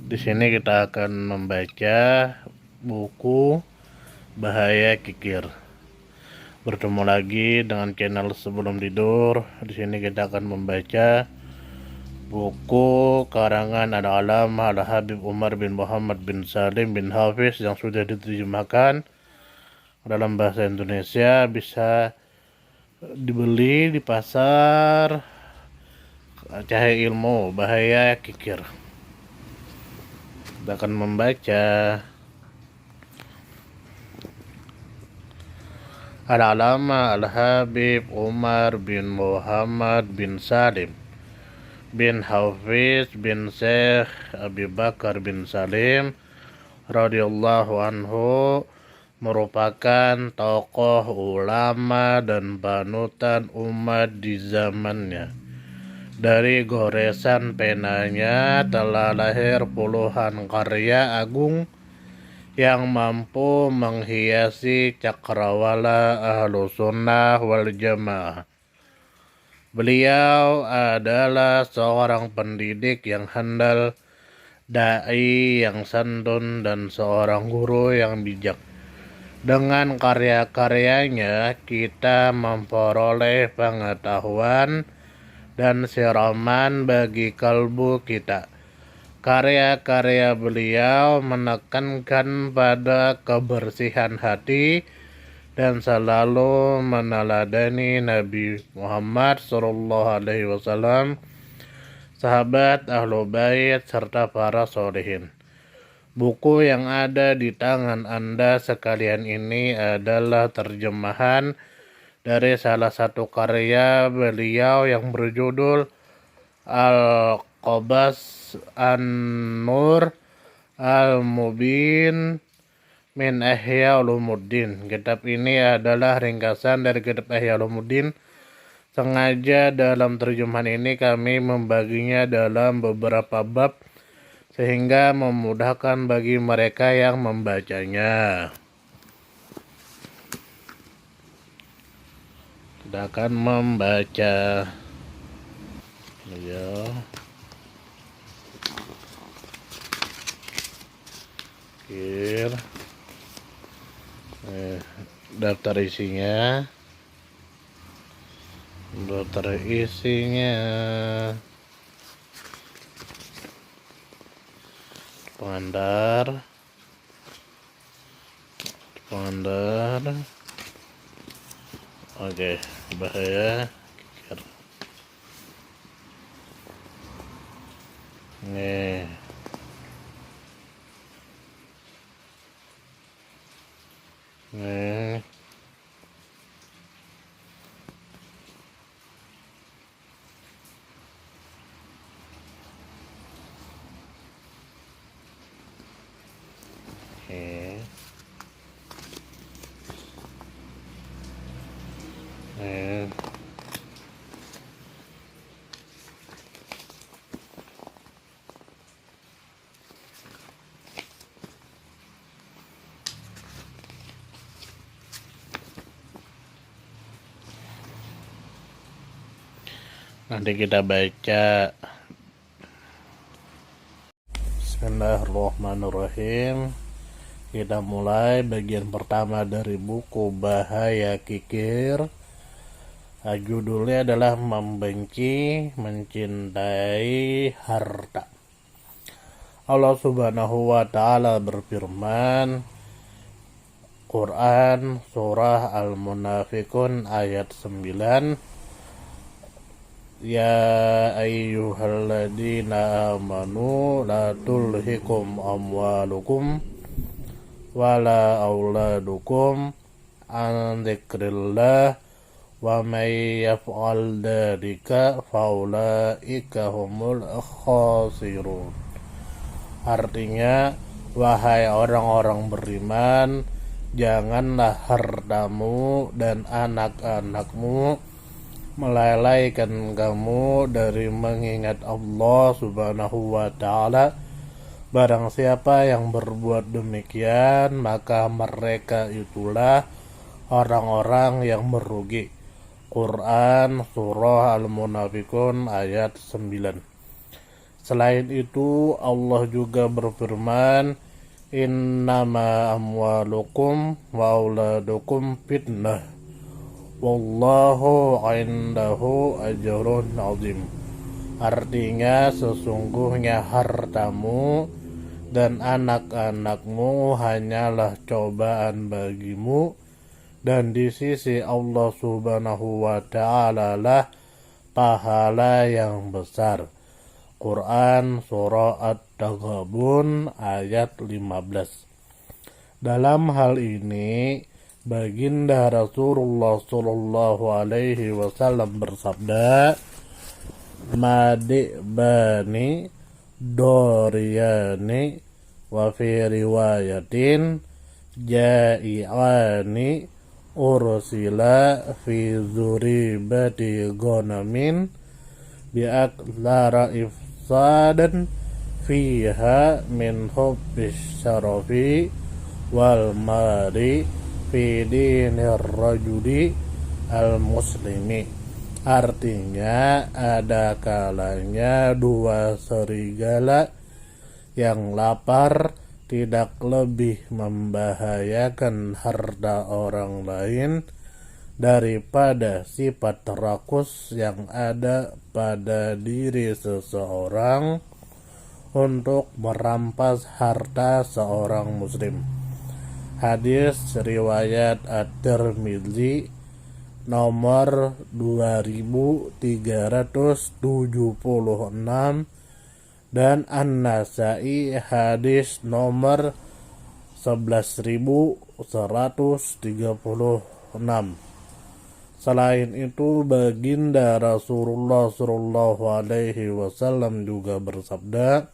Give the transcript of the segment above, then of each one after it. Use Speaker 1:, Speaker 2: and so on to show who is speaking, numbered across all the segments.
Speaker 1: Di sini kita akan membaca buku Bahaya Kikir. Bertemu lagi dengan channel Sebelum Tidur. Di sini kita akan membaca buku karangan Al-Allamah Al-Habib Umar bin Muhammad bin Salim bin Hafiz yang sudah diterjemahkan dalam bahasa Indonesia. Bisa dibeli di pasar Cahaya Ilmu Bahaya Kikir. Kita akan membaca. Al-Allamah Al-Habib Umar bin Muhammad bin Salim bin Hafiz bin Syekh Abi Bakar bin Salim radhiyallahu anhu merupakan tokoh ulama dan panutan umat di zamannya. Dari goresan penanya telah lahir puluhan karya agung yang mampu menghiasi cakrawala Ahlus Sunnah wal Jamaah. Beliau adalah seorang pendidik yang handal, dai yang santun, dan seorang guru yang bijak. Dengan karya-karyanya kita memperoleh pengetahuan dan siraman bagi kalbu kita. Karya-karya beliau menekankan pada kebersihan hati dan selalu meneladani Nabi Muhammad SAW, sahabat Ahlul Bait serta para sholihin. Buku yang ada di tangan Anda sekalian ini adalah terjemahan dari salah satu karya beliau yang berjudul Al-Qabas An-Nur Al-Mubin min Ihya Ulumuddin. Kitab ini adalah ringkasan dari kitab Ihya Ulumuddin. Sengaja dalam terjemahan ini kami membaginya dalam beberapa bab sehingga memudahkan bagi mereka yang membacanya. Kita akan membaca. Ya. Kir. Daftar isinya. Pengantar. Oke, bahaya kikir. Nih. Nanti kita baca. Bismillahirrahmanirrahim. Kita mulai bagian pertama dari buku Bahaya Kikir. Judulnya adalah Membenci Mencintai Harta. Allah Subhanahu wa Ta'ala berfirman, Quran Surah Al-Munafikun ayat 9. Ya ayyuhalladzina amanu la tulhikum amwalukum wala auladukum an dzikrillah wa may yaf'al dzalika faulaika humul khasirun. Artinya, wahai orang-orang beriman, janganlah hartamu dan anak-anakmu melalaikan kamu dari mengingat Allah Subhanahu wa Ta'ala. Barang siapa yang berbuat demikian, maka mereka itulah orang-orang yang merugi. Quran Surah Al-Munafikun ayat 9. Selain itu Allah juga berfirman, innama amwalukum wa auladukum fitnah wallahu indahu ajrun azim. Artinya sesungguhnya hartamu dan anak-anakmu hanyalah cobaan bagimu, dan di sisi Allah Subhanahu wa ta'ala lah pahala yang besar. Quran Surah At-Taghabun ayat 15. Dalam hal ini baginda Rasulullah Shallallahu Alaihi Wasallam bersabda, Madi'bani Doriyani wa fi riwayatin Ja'i'ani ursila fi zuribati gonamin bi'aklara ifsadan fiha min hubbis syarafi wal mari fi dinir rajuli al muslimi. Artinya ada kalanya dua serigala yang lapar tidak lebih membahayakan harta orang lain daripada sifat rakus yang ada pada diri seseorang untuk merampas harta seorang muslim. Hadis riwayat At-Tirmidzi nomor 2376 dan An-Nasa'i hadis nomor 11136. Selain itu baginda Rasulullah sallallahu alaihi wasallam juga bersabda,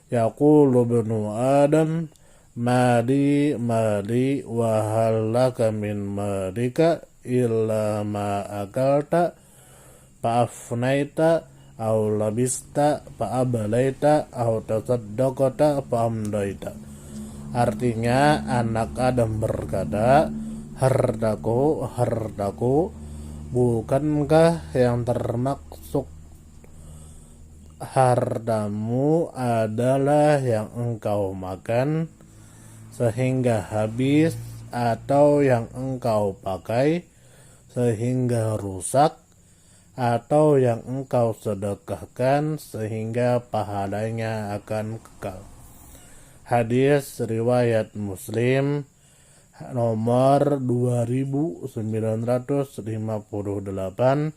Speaker 1: yaqulu ibnu Adam mali mali wa halaka min malika illa ma akalta fa'afnaita aw labista fa'abalaita aw tasaddaqata fa'amdaita. Artinya anak Adam berkata, hartaku, bukankah yang termaksud hartamu adalah yang engkau makan sehingga habis, atau yang engkau pakai sehingga rusak, atau yang engkau sedekahkan sehingga pahalanya akan kekal. Hadis riwayat Muslim nomor 2958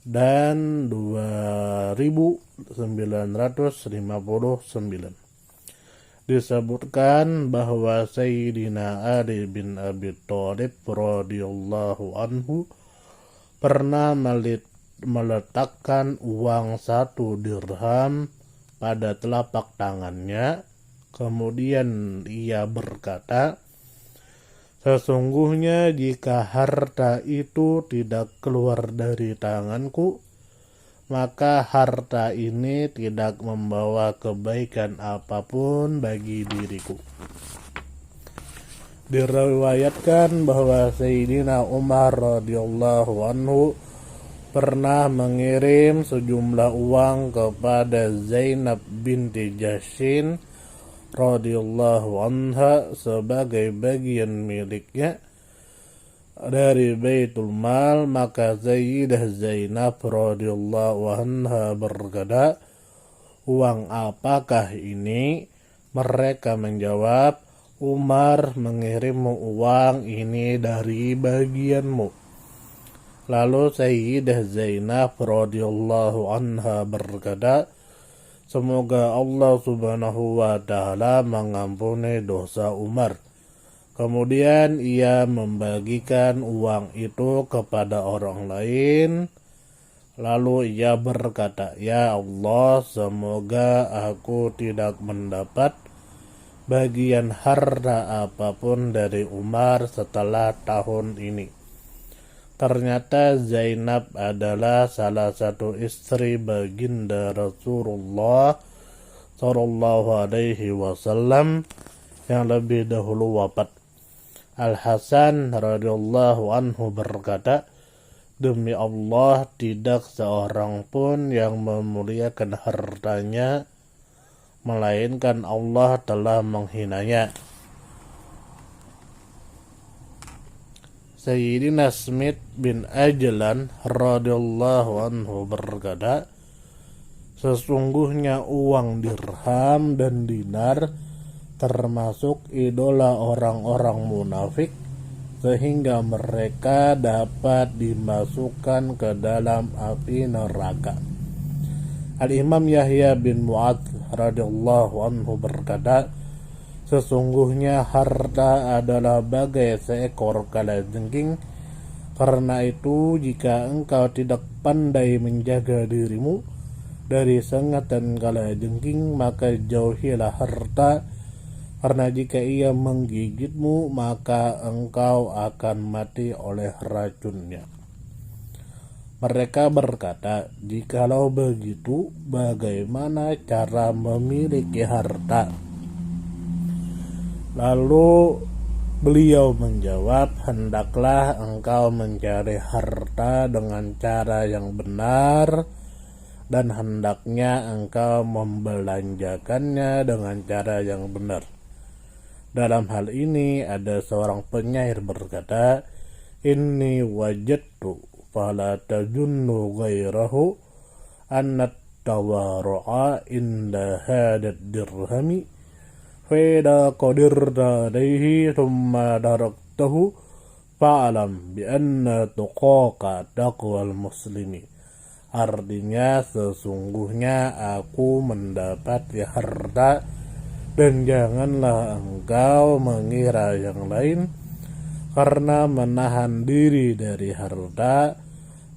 Speaker 1: dan 2959. Disebutkan bahwa Sayyidina Ali bin Abi Thalib radhiyallahu anhu pernah meletakkan uang 1 dirham pada telapak tangannya. Kemudian ia berkata, sesungguhnya jika harta itu tidak keluar dari tanganku, maka harta ini tidak membawa kebaikan apapun bagi diriku. Diriwayatkan bahwa Sayyidina Umar radhiyallahu anhu pernah mengirim sejumlah uang kepada Zainab binti Jahsyin radhiyallahu anha sebagai bagian miliknya dari Baitul Mal. Maka Sayyidah Zainab radhiyallahu anha berkata, uang apakah ini? Mereka menjawab, Umar mengirimmu uang ini dari bagianmu. Lalu Sayyidah Zainab radhiyallahu anha berkata, semoga Allah Subhanahu wa ta'ala mengampuni dosa Umar. Kemudian ia membagikan uang itu kepada orang lain. Lalu ia berkata, ya Allah, semoga aku tidak mendapat bagian harta apapun dari Umar setelah tahun ini. Ternyata Zainab adalah salah satu istri baginda Rasulullah sallallahu alaihi wasallam yang lebih dahulu wafat. Al-Hasan radhiyallahu anhu berkata, Demi Allah, tidak seorang pun yang memuliakan hartanya, melainkan Allah telah menghinanya. Sayyidina Smith bin Ajlan radhiyallahu anhu berkata, sesungguhnya uang dirham dan dinar termasuk idola orang-orang munafik, sehingga mereka dapat dimasukkan ke dalam api neraka. Al-Imam Yahya bin Mu'adz radhiyallahu anhu berkata, sesungguhnya harta adalah bagai seekor kalajengking. Karena itu, jika engkau tidak pandai menjaga dirimu dari sengatan kalajengking, maka jauhilah harta. Karena jika ia menggigitmu, maka engkau akan mati oleh racunnya. Mereka berkata, jikalau begitu, bagaimana cara memiliki harta? Lalu beliau menjawab, hendaklah engkau mencari harta dengan cara yang benar, dan hendaknya engkau membelanjakannya dengan cara yang benar. Dalam hal ini ada seorang penyair berkata, inni wajadtu fala tajunnu ghairahu annat tawaru'a inda hadat dirhami faida qadirta alaihi thumma daraktahu fa'alam bi anna tuqaka taqwal muslimi. Artinya, sesungguhnya aku mendapat harta, dan janganlah engkau mengira yang lain, karena menahan diri dari harta,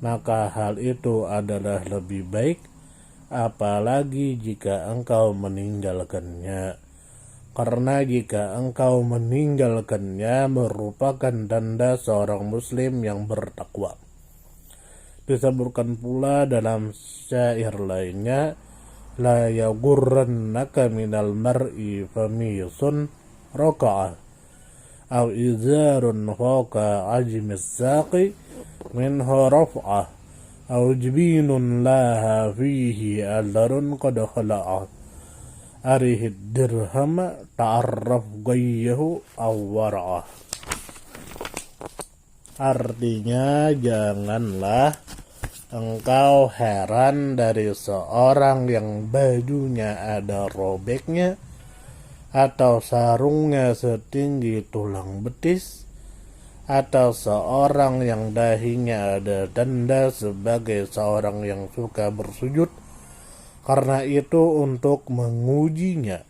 Speaker 1: maka hal itu adalah lebih baik, apalagi jika engkau meninggalkannya. Karena jika engkau meninggalkannya merupakan tanda seorang muslim yang bertakwa. Disebutkan pula dalam syair lainnya, la yagurrannaka minal mar'i famisun raka'ah aw izarun fawqa ajmis saqi minhu raf'ah aw jibinun laha fihi alarun qad khala'ah arihid dirhama ta'arraf gayyahu aw wara'ah. Artinya, janganlah engkau heran dari seorang yang bajunya ada robeknya, atau sarungnya setinggi tulang betis, atau seorang yang dahinya ada tanda sebagai seorang yang suka bersujud. Karena itu, untuk mengujinya,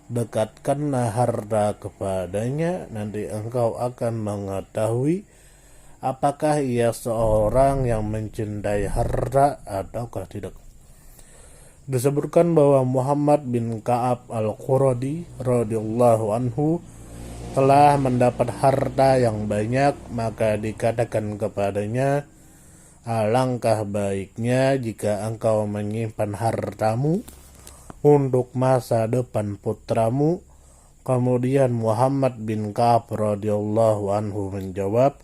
Speaker 1: dekatkanlah harta kepadanya, nanti engkau akan mengetahui apakah ia seorang yang mencintai harta ataukah tidak. Disebutkan bahwa Muhammad bin Ka'ab al-Quradi radhiyallahu anhu telah mendapat harta yang banyak, maka dikatakan kepadanya, alangkah baiknya jika engkau menyimpan hartamu untuk masa depan putramu. Kemudian Muhammad bin Ka'ab radhiyallahu anhu menjawab,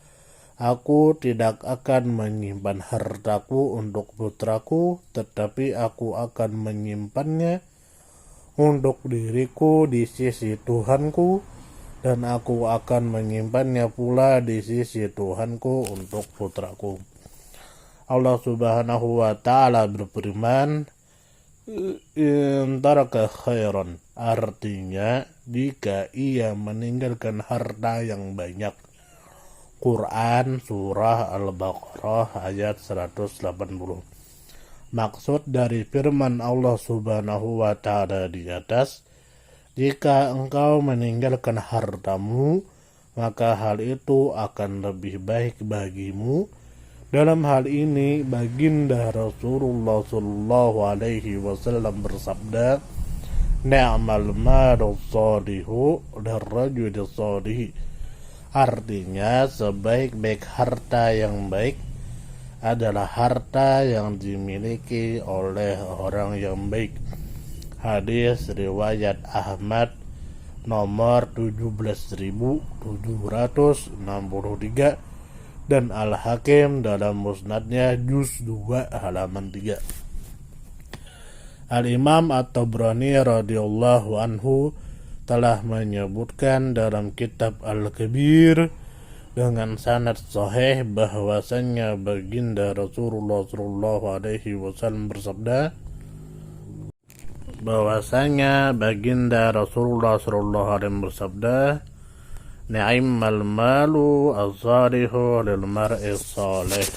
Speaker 1: aku tidak akan menyimpan hartaku untuk putraku, tetapi aku akan menyimpannya untuk diriku di sisi Tuhanku, dan aku akan menyimpannya pula di sisi Tuhanku untuk putraku. Allah subhanahu wa ta'ala berfirman, in taraka khairan, artinya jika ia meninggalkan harta yang banyak. Quran Surah Al-Baqarah ayat 180. Maksud dari firman Allah subhanahu wa ta'ala di atas, jika engkau meninggalkan hartamu, maka hal itu akan lebih baik bagimu. Dalam hal ini, baginda Rasulullah sallallahu alaihi wasallam bersabda, ni'mal malu shalihu lirrajuli shalih. Artinya, sebaik-baik harta yang baik adalah harta yang dimiliki oleh orang yang baik. Hadis riwayat Ahmad nomor 17.763 dan Al-Hakim dalam musnadnya juz 2 halaman 3. Al-Imam At-Tabrani radhiyallahu anhu telah menyebutkan dalam kitab Al-Kabir dengan sanad sahih bahwasannya baginda Rasulullah sallallahu alaihi wasallam bersabda, "Ni'mal malu az-zalihu lil mar'i salih."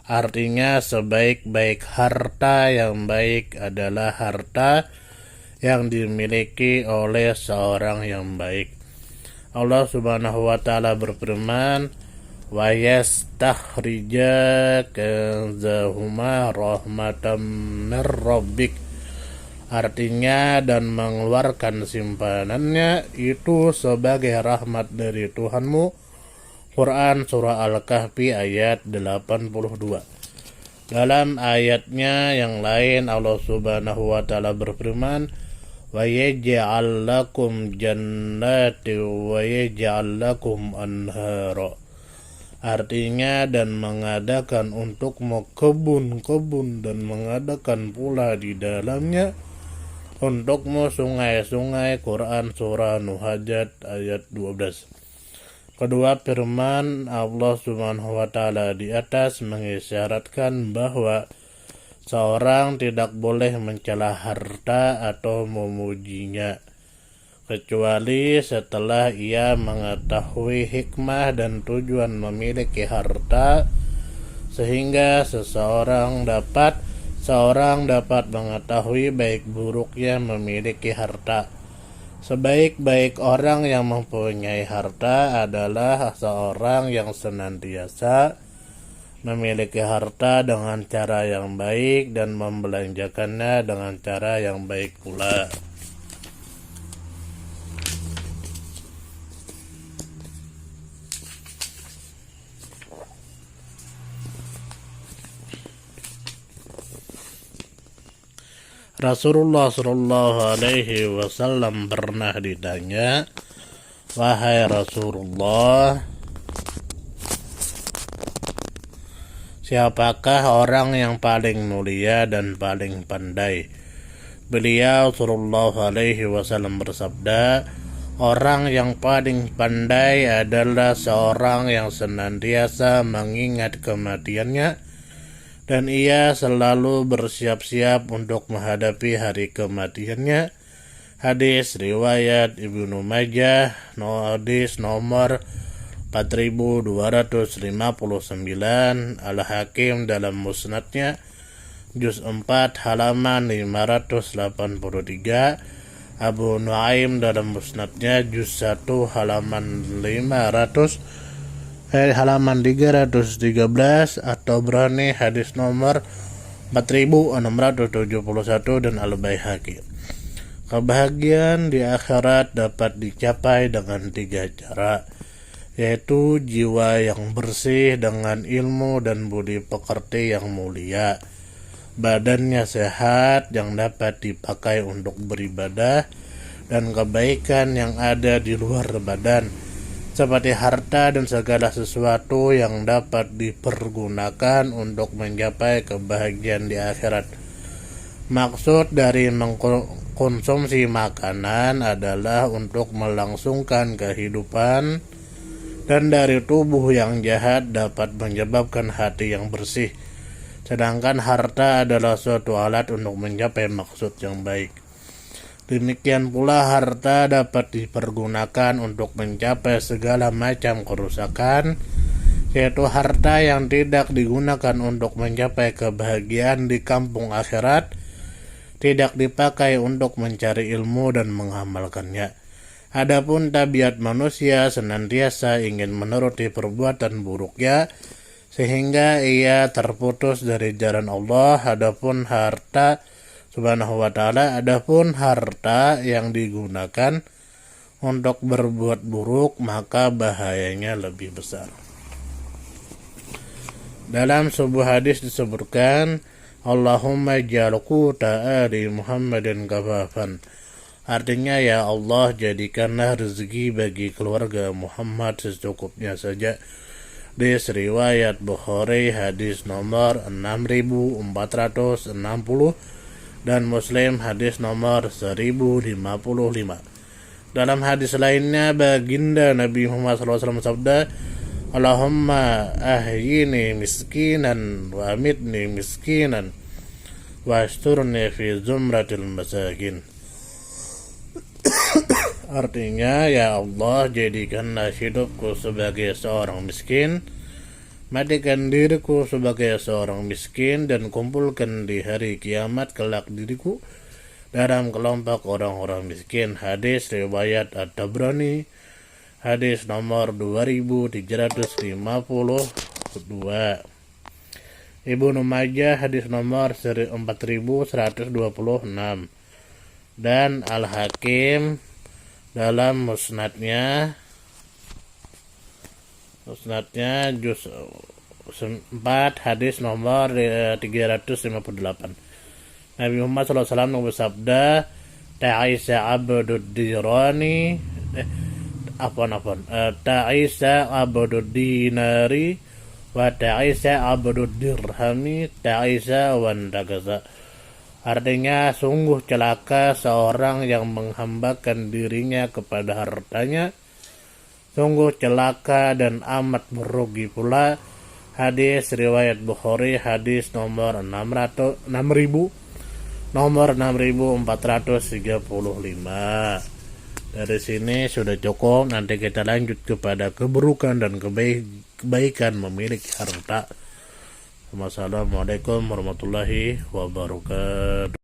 Speaker 1: Artinya, sebaik-baik harta yang baik adalah harta yang dimiliki oleh seorang yang baik. Allah Subhanahu wa taala berfirman, "Wa yastakhrija kanzahuma rahmatam mir rabbik." Artinya, dan mengeluarkan simpanannya itu sebagai rahmat dari Tuhanmu. Quran Surah Al-Kahfi ayat 82. Dalam ayatnya yang lain Allah Subhanahu wa taala berfirman, "Wa yaj'al lakum jannati wa yaj'al lakum anhara." Artinya, dan mengadakan untukmu kebun-kebun dan mengadakan pula di dalamnya untukmu sungai-sungai. Quran Surah Nuhajat ayat 12. Kedua firman Allah Subhanahu wa taala di atas mengisyaratkan bahwa seorang tidak boleh mencela harta atau memujinya kecuali setelah ia mengetahui hikmah dan tujuan memiliki harta, sehingga seorang dapat mengetahui baik buruknya memiliki harta. Sebaik-baik orang yang mempunyai harta adalah seorang yang senantiasa memiliki harta dengan cara yang baik dan membelanjakannya dengan cara yang baik pula. Rasulullah sallallahu alaihi wasallam pernah ditanya, "Wahai Rasulullah, siapakah orang yang paling mulia dan paling pandai?" Beliau sallallahu alaihi wasallam bersabda, "Orang yang paling pandai adalah seorang yang senantiasa mengingat kematiannya dan ia selalu bersiap-siap untuk menghadapi hari kematiannya." Hadis riwayat Ibnu Majah, hadis nomor 4259, Al-Hakim dalam musnadnya juz 4 halaman 583, Abu Nuaim dalam musnadnya juz 1 halaman 313, atau Tabrani hadis nomor 4671, dan Al-Baihaqi. Kebahagiaan di akhirat dapat dicapai dengan 3 cara, yaitu jiwa yang bersih dengan ilmu dan budi pekerti yang mulia, badannya sehat yang dapat dipakai untuk beribadah, dan kebaikan yang ada di luar badan seperti harta dan segala sesuatu yang dapat dipergunakan untuk mencapai kebahagiaan di akhirat. Maksud dari mengkonsumsi makanan adalah untuk melangsungkan kehidupan, dan dari tubuh yang jahat dapat menyebabkan hati yang bersih, sedangkan harta adalah suatu alat untuk mencapai maksud yang baik. Demikian pula harta dapat dipergunakan untuk mencapai segala macam kerusakan, yaitu harta yang tidak digunakan untuk mencapai kebahagiaan di kampung akhirat, tidak dipakai untuk mencari ilmu dan mengamalkannya. Adapun tabiat manusia senantiasa ingin menuruti perbuatan buruknya, sehingga ia terputus dari jalan Allah. Adapun harta yang digunakan untuk berbuat buruk, maka bahayanya lebih besar. Dalam sebuah hadis disebutkan, "Allahumma ij'al quta ali Muhammadin kafafan." Artinya, ya Allah, jadikanlah rezeki bagi keluarga Muhammad secukupnya saja. Hadis riwayat Bukhari, hadis nomor 6460, dan Muslim hadis nomor 1055. Dalam hadis lainnya, baginda Nabi Muhammad SAW sabda, Allahumma ahyini miskinan wa amitni miskinan wa asturni fi zumratil masakin. Artinya, ya Allah, jadikanlah hidupku sebagai seorang miskin, matikan diriku sebagai seorang miskin, dan kumpulkan di hari kiamat kelak diriku dalam kelompok orang-orang miskin. Hadis riwayat At-Tabrani, hadis nomor 2352. Ibnu Majah hadis nomor 4126, dan Al-Hakim dalam musnadnya juz 4 hadis nomor 358. Nabi Muhammad SAW bersabda, Ta'isa abdud dirani Ta'isa abdud dinari wa ta'isa abdud dirhami ta'isa wan dagaza. Artinya, sungguh celaka seorang yang menghambakan dirinya kepada hartanya, sungguh celaka dan amat merugi pula. Hadis riwayat Bukhari, hadis nomor 6435. Dari sini sudah cukup, nanti kita lanjut kepada keburukan dan kebaikan memiliki harta. Wassalamualaikum warahmatullahi wabarakatuh.